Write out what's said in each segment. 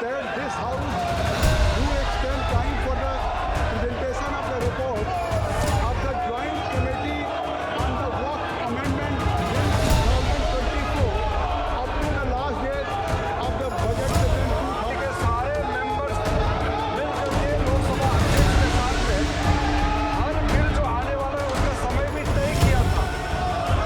that this House do extend time for the presentation of the report of the Joint Committee on the Waqf Amendment Bill 2024 up to the last date of the budget session 2000 के सारे members मिलकर के लोकसभा अध्यक्ष के साथ में हर bill जो आने वाला है उसका समय भी तय किया था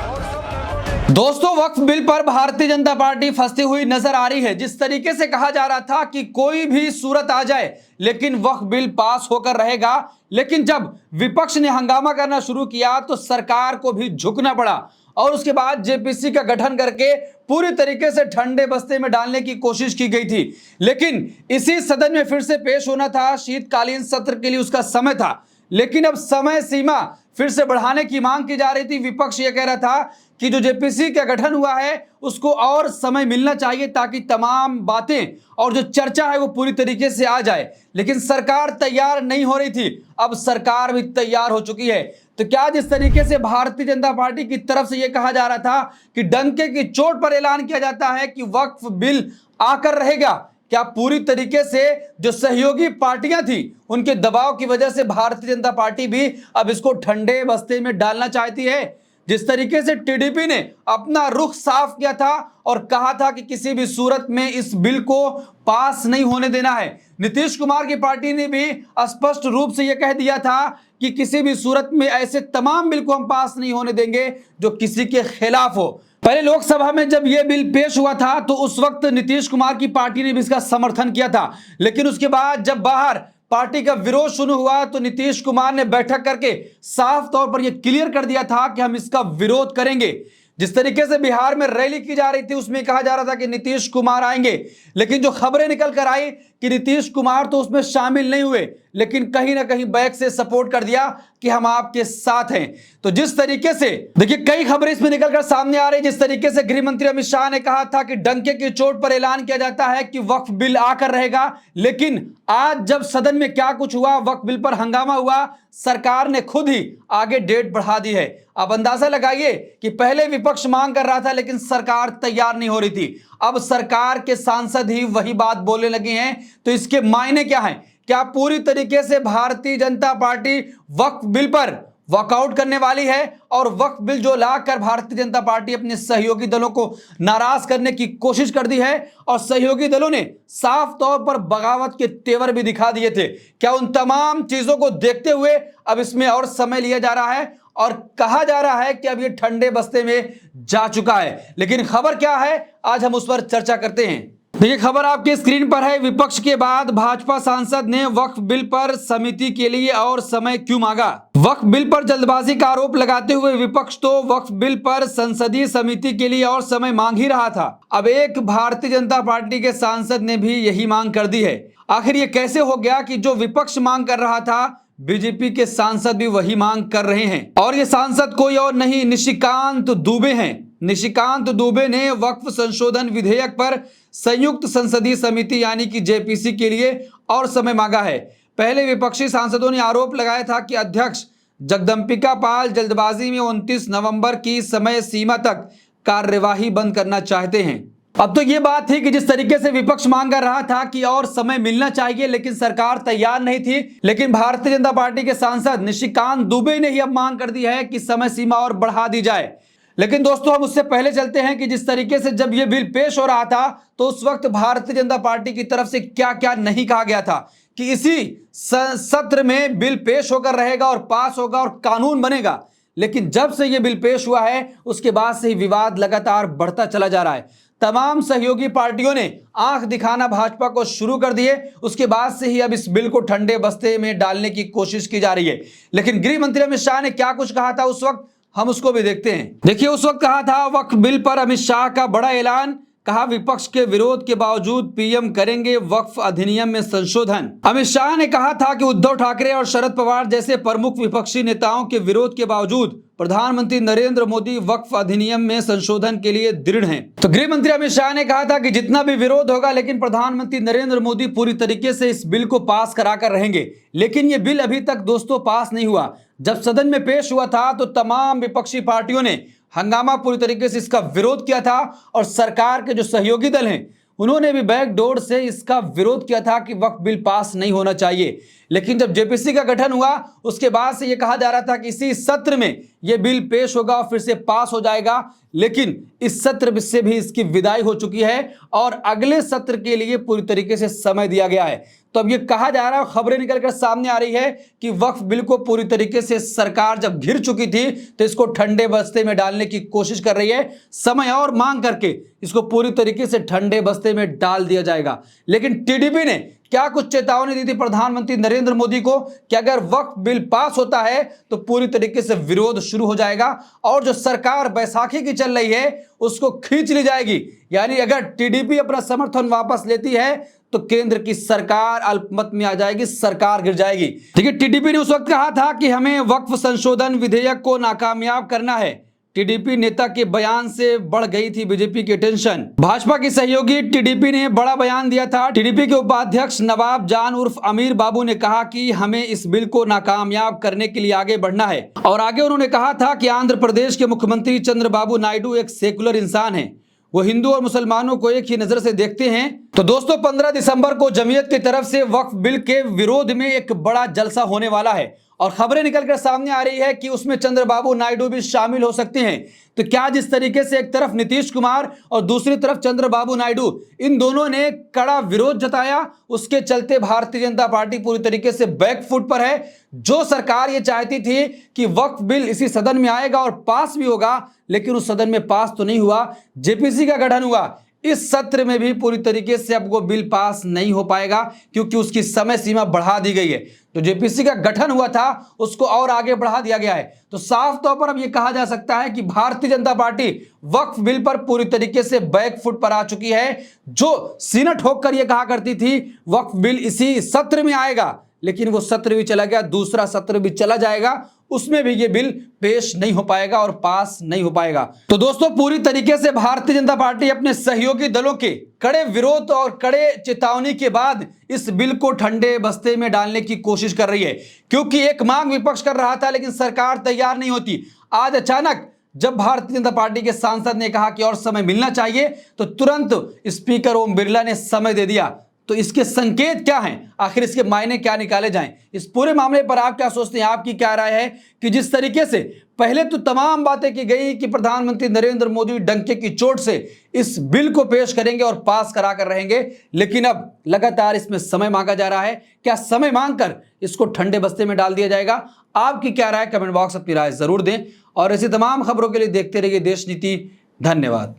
और सब मेंबरों ने दोस्तों, वक्फ बिल पर भारतीय जनता पार्टी फंसी हुई नजर आ रही है। जिस तरीके से कहा जा रहा था कि कोई भी सूरत आ जाए लेकिन वक्फ बिल पास होकर रहेगा, लेकिन जब विपक्ष ने हंगामा करना शुरू किया तो सरकार को भी झुकना पड़ा और उसके बाद जेपीसी का गठन करके पूरी तरीके से ठंडे बस्ते में डालने की कोशिश की गई थी। लेकिन इसी सदन में फिर से पेश होना था, शीतकालीन सत्र के लिए उसका समय था, लेकिन अब समय सीमा फिर से बढ़ाने की मांग की जा रही थी। विपक्ष यह कह रहा था कि जो जेपीसी का गठन हुआ है उसको और समय मिलना चाहिए ताकि तमाम बातें और जो चर्चा है वो पूरी तरीके से आ जाए, लेकिन सरकार तैयार नहीं हो रही थी। अब सरकार भी तैयार हो चुकी है। तो क्या जिस तरीके से भारतीय जनता पार्टी की तरफ से यह कहा जा रहा था कि डंके की चोट पर ऐलान किया जाता है कि वक्फ बिल आकर रहेगा, क्या पूरी तरीके से जो सहयोगी पार्टियां थी उनके दबाव की वजह से भारतीय जनता पार्टी भी अब इसको ठंडे बस्ते में डालना चाहती है? जिस तरीके से टीडीपी ने अपना रुख साफ किया था और कहा था कि किसी भी सूरत में इस बिल को पास नहीं होने देना है। नीतीश कुमार की पार्टी ने भी स्पष्ट रूप से यह कह दिया था कि किसी भी सूरत में ऐसे तमाम बिल को हम पास नहीं होने देंगे जो किसी के खिलाफ हो। पहले लोकसभा में जब यह बिल पेश हुआ था तो उस वक्त नीतीश कुमार की पार्टी ने भी इसका समर्थन किया था, लेकिन उसके बाद जब बाहर पार्टी का विरोध शुरू हुआ तो नीतीश कुमार ने बैठक करके साफ तौर पर यह क्लियर कर दिया था कि हम इसका विरोध करेंगे। जिस तरीके से बिहार में रैली की जा रही थी उसमें कहा जा रहा था कि नीतीश कुमार आएंगे, लेकिन जो खबरें निकल कर आई कि नीतीश कुमार तो उसमें शामिल नहीं हुए, लेकिन कहीं ना कहीं बैक से सपोर्ट कर दिया कि हम आपके साथ हैं। तो जिस तरीके से देखिए कई खबरें इसमें निकलकर सामने आ रही, जिस तरीके से गृह मंत्री अमित शाह ने कहा था कि डंके की चोट पर ऐलान किया जाता है कि वक्फ बिल आकर रहेगा, लेकिन आज जब सदन में क्या कुछ हुआ, वक्फ बिल पर हंगामा हुआ, सरकार ने खुद ही आगे डेट बढ़ा दी है। अब अंदाजा लगाइए कि पहले विपक्ष मांग कर रहा था लेकिन सरकार तैयार नहीं हो रही थी, अब सरकार के सांसद ही वही बात बोलने लगे हैं। तो इसके मायने क्या हैं? क्या पूरी तरीके से भारतीय जनता पार्टी वक्फ बिल पर वॉकआउट करने वाली है और वक्फ बिल जो लाकर भारतीय जनता पार्टी अपने सहयोगी दलों को नाराज करने की कोशिश कर दी है और सहयोगी दलों ने साफ तौर पर बगावत के तेवर भी दिखा दिए थे? क्या उन तमाम चीजों को देखते हुए अब इसमें और समय लिया जा रहा है और कहा जा रहा है कि अब ये ठंडे बस्ते में जा चुका है? लेकिन खबर क्या है, आज हम उस पर चर्चा करते हैं। देखिए खबर आपके स्क्रीन पर है। विपक्ष के बाद भाजपा सांसद ने वक्फ बिल पर समिति के लिए और समय क्यों मांगा? वक्फ बिल पर जल्दबाजी का आरोप लगाते हुए विपक्ष तो वक्फ बिल पर संसदीय समिति के लिए और समय मांग ही रहा था। अब एक भारतीय जनता पार्टी के सांसद ने भी यही मांग कर दी है। आखिर ये कैसे हो गया कि जो विपक्ष मांग कर रहा था बीजेपी के सांसद भी वही मांग कर रहे हैं? और ये सांसद कोई और नहीं, निशिकांत दुबे हैं। निशिकांत दुबे ने वक्फ संशोधन विधेयक पर संयुक्त संसदीय समिति यानी कि जेपीसी के लिए और समय मांगा है। पहले विपक्षी सांसदों ने आरोप लगाया था कि अध्यक्ष जगदंबिका पाल जल्दबाजी में 29 नवंबर की समय सीमा तक कार्यवाही बंद करना चाहते हैं। अब तो ये बात थी कि जिस तरीके से विपक्ष मांग कर रहा था कि और समय मिलना चाहिए, लेकिन सरकार तैयार नहीं थी, लेकिन भारतीय जनता पार्टी के सांसद निशिकांत दुबे ने ही अब मांग कर दी है कि समय सीमा और बढ़ा दी जाए। लेकिन दोस्तों हम उससे पहले चलते हैं कि जिस तरीके से जब यह बिल पेश हो रहा था तो उस वक्त भारतीय जनता पार्टी की तरफ से क्या क्या नहीं कहा गया था कि इसी सत्र में बिल पेश होकर रहेगा और पास होगा और कानून बनेगा। लेकिन जब से यह बिल पेश हुआ है उसके बाद से ही विवाद लगातार बढ़ता चला जा रहा है। तमाम सहयोगी पार्टियों ने आंख दिखाना भाजपा को शुरू कर दिए, उसके बाद से ही अब इस बिल को ठंडे बस्ते में डालने की कोशिश की जा रही है। लेकिन गृह मंत्री अमित शाह ने क्या कुछ कहा था उस वक्त, हम उसको भी देखते हैं। देखिए उस वक्त कहा था वक्फ बिल पर अमित शाह का बड़ा ऐलान, कहा विपक्ष के विरोध के बावजूद पीएम करेंगे वक्फ अधिनियम में संशोधन। अमित शाह ने कहा था कि उद्धव ठाकरे और शरद पवार जैसे प्रमुख विपक्षी नेताओं के विरोध के बावजूद प्रधानमंत्री नरेंद्र मोदी वक्फ अधिनियम में संशोधन के लिए दृढ़ हैं। तो गृह मंत्री अमित शाह ने कहा था कि जितना भी विरोध होगा लेकिन प्रधानमंत्री नरेंद्र मोदी पूरी तरीके से इस बिल को पास कराकर रहेंगे। लेकिन ये बिल अभी तक दोस्तों पास नहीं हुआ। जब सदन में पेश हुआ था तो तमाम विपक्षी पार्टियों ने हंगामा पूरी तरीके से इसका विरोध किया था और सरकार के जो सहयोगी दल हैं उन्होंने भी बैकडोर से इसका विरोध किया था कि वक्फ बिल पास नहीं होना चाहिए। लेकिन जब जेपीसी का गठन हुआ उसके बाद से यह कहा जा रहा था कि इसी सत्र में यह बिल पेश होगा और फिर से पास हो जाएगा, लेकिन इस सत्र से भी इसकी विदाई हो चुकी है और अगले सत्र के लिए पूरी तरीके से समय दिया गया है। तो अब यह कहा जा रहा है, खबरें निकलकर सामने आ रही है कि वक्फ बिल को पूरी तरीके से सरकार जब घिर चुकी थी तो इसको ठंडे बस्ते में डालने की कोशिश कर रही है। समय और मांग करके इसको पूरी तरीके से ठंडे बस्ते में डाल दिया जाएगा। लेकिन टीडीपी ने क्या कुछ चेतावनी दी थी प्रधानमंत्री नरेंद्र मोदी को कि अगर वक्फ बिल पास होता है तो पूरी तरीके से विरोध शुरू हो जाएगा और जो सरकार बैसाखी की चल रही है उसको खींच ली जाएगी। यानी अगर टीडीपी अपना समर्थन वापस लेती है तो केंद्र की सरकार अल्पमत में आ जाएगी, सरकार गिर जाएगी। देखिए, टीडीपी ने उस वक्त कहा था कि हमें वक्फ संशोधन विधेयक को नाकामयाब करना है। टीडीपी नेता के बयान से बढ़ गई थी बीजेपी की टेंशन। भाजपा की सहयोगी टीडीपी ने बड़ा बयान दिया था। टीडीपी के उपाध्यक्ष नवाब जान उर्फ अमीर बाबू ने कहा कि हमें इस बिल को नाकामयाब करने के लिए आगे बढ़ना है और आगे उन्होंने कहा था कि आंध्र प्रदेश के मुख्यमंत्री चंद्रबाबू नायडू एक सेकुलर इंसान है, वो हिंदू और मुसलमानों को एक ही नजर से देखते हैं। तो दोस्तों, 15 दिसंबर को जमीयत की तरफ से वक्फ बिल के विरोध में एक बड़ा जलसा होने वाला है और खबरें निकलकर सामने आ रही है कि उसमें चंद्रबाबू नायडू भी शामिल हो सकते हैं। तो क्या जिस तरीके से एक तरफ नीतीश कुमार और दूसरी तरफ चंद्रबाबू नायडू, इन दोनों ने कड़ा विरोध जताया, उसके चलते भारतीय जनता पार्टी पूरी तरीके से बैकफुट पर है। जो सरकार ये चाहती थी कि वक्फ बिल इसी सदन में आएगा और पास भी होगा, लेकिन उस सदन में पास तो नहीं हुआ। जेपीसी का गठन हुआ, इस सत्र में भी पूरी तरीके से अब वो बिल पास नहीं हो पाएगा क्योंकि उसकी समय सीमा बढ़ा दी गई है। तो जेपीसी का गठन हुआ था उसको और आगे बढ़ा दिया गया है। तो साफ तौर पर अब यह कहा जा सकता है कि भारतीय जनता पार्टी वक्फ बिल पर पूरी तरीके से बैकफुट पर आ चुकी है। जो सीना ठोक कर यह कहा करती थी वक्फ बिल इसी सत्र में आएगा, लेकिन वो सत्र भी चला गया, दूसरा सत्र भी चला जाएगा, उसमें भी ये बिल पेश नहीं हो पाएगा और पास नहीं हो पाएगा। तो दोस्तों, पूरी तरीके से भारतीय जनता पार्टी अपने सहयोगी दलों के कड़े विरोध और कड़े चेतावनी के बाद इस बिल को ठंडे बस्ते में डालने की कोशिश कर रही है, क्योंकि एक मांग विपक्ष कर रहा था लेकिन सरकार तैयार नहीं होती। आज अचानक जब भारतीय जनता पार्टी के सांसद ने कहा कि और समय मिलना चाहिए तो तुरंत स्पीकर ओम बिरला ने समय दे दिया। तो इसके संकेत क्या हैं, आखिर इसके मायने क्या निकाले जाएं? इस पूरे मामले पर आप क्या सोचते हैं, आपकी क्या राय है? कि जिस तरीके से पहले तो तमाम बातें की गई कि प्रधानमंत्री नरेंद्र मोदी डंके की चोट से इस बिल को पेश करेंगे और पास करा कर रहेंगे, लेकिन अब लगातार इसमें समय मांगा जा रहा है। क्या समय मांगकर इसको ठंडे बस्ते में डाल दिया जाएगा? आपकी क्या राय? कमेंट बॉक्स अपनी राय जरूर दें और ऐसी तमाम खबरों के लिए देखते रहिए देश नीति। धन्यवाद।